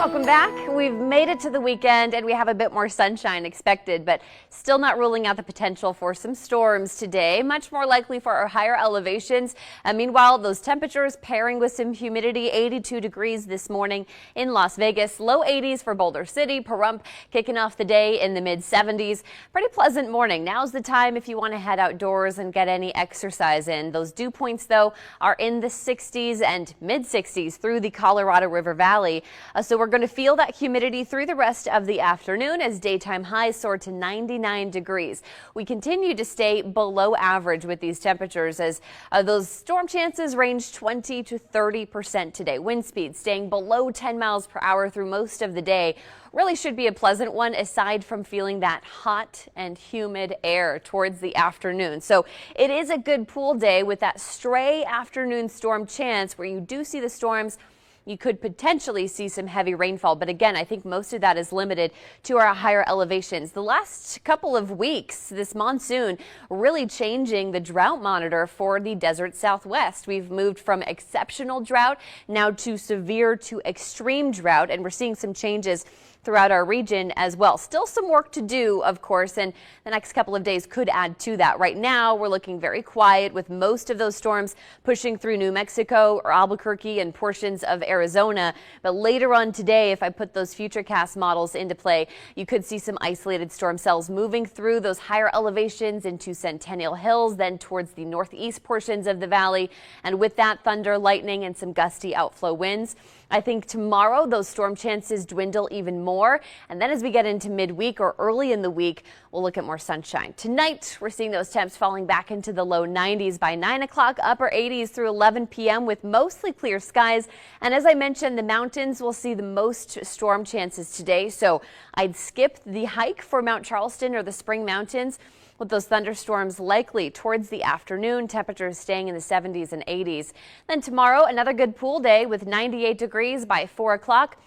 Welcome back. We've made it to the weekend and we have a bit more sunshine expected, but still not ruling out the potential for some storms today, much more likely for our higher elevations. Meanwhile, those temperatures pairing with some humidity, 82 degrees this morning in Las Vegas, low 80s for Boulder City, Pahrump kicking off the day in the mid 70s. Pretty pleasant morning. Now's the time if you want to head outdoors and get any exercise in. Those dew points, though, are in the 60s and mid 60s through the Colorado River Valley. So we're going to feel that humidity through the rest of the afternoon as daytime highs soar to 99 degrees. We continue to stay below average with these temperatures as those storm chances range 20 to 30% today. Wind speed staying below 10 miles per hour through most of the day. Really should be a pleasant one aside from feeling that hot and humid air towards the afternoon. So it is a good pool day with that stray afternoon storm chance where you do see the storms. You could potentially see some heavy rainfall, but again, I think most of that is limited to our higher elevations. The last couple of weeks, this monsoon really changing the drought monitor for the desert Southwest. We've moved from exceptional drought now to severe to extreme drought, and we're seeing some changes throughout our region as well. Still some work to do, of course, and the next couple of days could add to that. Right now, we're looking very quiet with most of those storms pushing through New Mexico or Albuquerque and portions of Arizona. But later on today, if I put those futurecast models into play, you could see some isolated storm cells moving through those higher elevations into Centennial Hills, then towards the northeast portions of the valley. And with that, thunder, lightning, and some gusty outflow winds. I think tomorrow those storm chances dwindle even more. And then as we get into midweek or early in the week, we'll look at more sunshine. Tonight, we're seeing those temps falling back into the low 90s by 9 o'clock, upper 80s through 11 p.m. with mostly clear skies. And as I mentioned, the mountains will see the most storm chances today. So I'd skip the hike for Mount Charleston or the Spring Mountains, with those thunderstorms likely towards the afternoon, temperatures staying in the 70s and 80s. Then tomorrow, another good pool day with 98 degrees by 4 o'clock.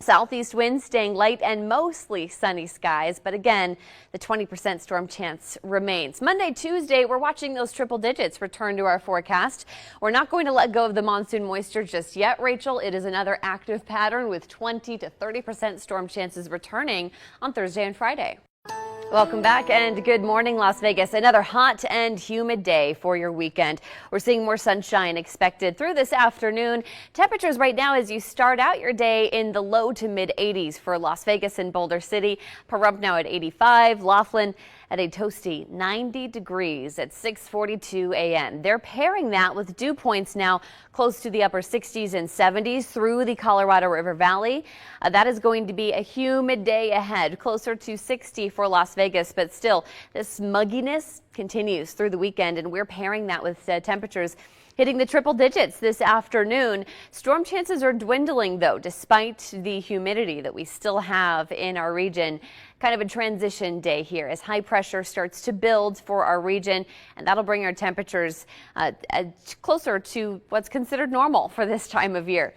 Southeast winds staying light and mostly sunny skies. But again, the 20% storm chance remains. Monday, Tuesday, we're watching those triple digits return to our forecast. We're not going to let go of the monsoon moisture just yet, Rachel. It is another active pattern with 20 to 30% storm chances returning on Thursday and Friday. Welcome back and good morning, Las Vegas. Another hot and humid day for your weekend. We're seeing more sunshine expected through this afternoon. Temperatures right now as you start out your day in the low to mid 80s for Las Vegas and Boulder City. Pahrump now at 85, Laughlin at a toasty 90 degrees at 6:42 a.m. They're pairing that with dew points now close to the upper 60s and 70s through the Colorado River Valley. That is going to be a humid day ahead, closer to 60 for Las Vegas, but still this mugginess continues through the weekend, and we're pairing that with temperatures hitting the triple digits this afternoon. Storm chances are dwindling, though, despite the humidity that we still have in our region. Kind of a transition day here as high pressure starts to build for our region, and that'll bring our temperatures closer to what's considered normal for this time of year.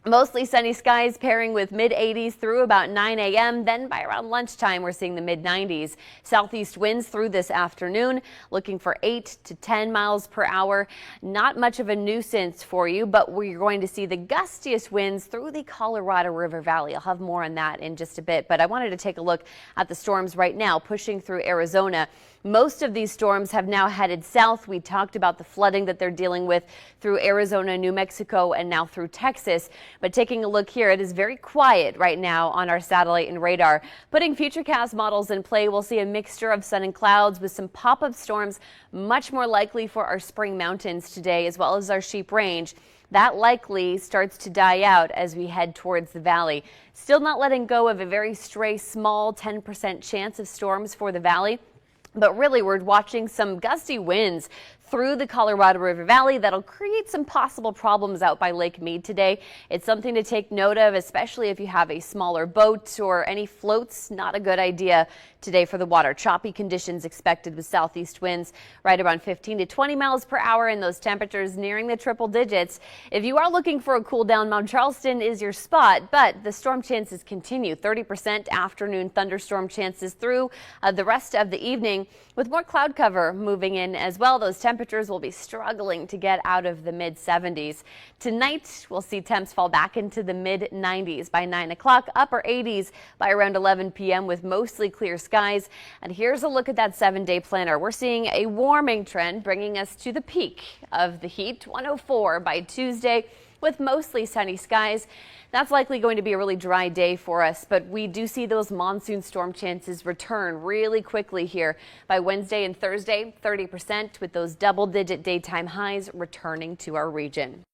Mostly sunny skies pairing with mid 80s through about 9 a.m. Then by around lunchtime, we're seeing the mid 90s. Southeast winds through this afternoon, looking for 8 to 10 miles per hour. Not much of a nuisance for you, but we're going to see the gustiest winds through the Colorado River Valley. I'll have more on that in just a bit, but I wanted to take a look at the storms right now pushing through Arizona. Most of these storms have now headed south. We talked about the flooding that they're dealing with through Arizona, New Mexico, and now through Texas. But taking a look here, it is very quiet right now on our satellite and radar. Putting futurecast models in play, we'll see a mixture of sun and clouds with some pop-up storms, much more likely for our Spring Mountains today, as well as our Sheep Range. That likely starts to die out as we head towards the valley. Still not letting go of a very stray, small 10% chance of storms for the valley. But really, we're watching some gusty winds through the Colorado River Valley that'll create some possible problems out by Lake Mead today. It's something to take note of, especially if you have a smaller boat or any floats. Not a good idea today for the water. Choppy conditions expected with southeast winds right around 15 to 20 miles per hour and those temperatures nearing the triple digits. If you are looking for a cool down, Mount Charleston is your spot, but the storm chances continue. 30% afternoon thunderstorm chances through the rest of the evening with more cloud cover moving in as well. Those temperatures temperatures will be struggling to get out of the mid-70s. Tonight, we'll see temps fall back into the mid-90s by 9 o'clock, upper 80s by around 11 p.m. with mostly clear skies. And here's a look at that 7-day planner. We're seeing a warming trend bringing us to the peak of the heat, 104 by Tuesday, with mostly sunny skies. That's likely going to be a really dry day for us, but we do see those monsoon storm chances return really quickly here by Wednesday and Thursday, 30%, with those double-digit daytime highs returning to our region.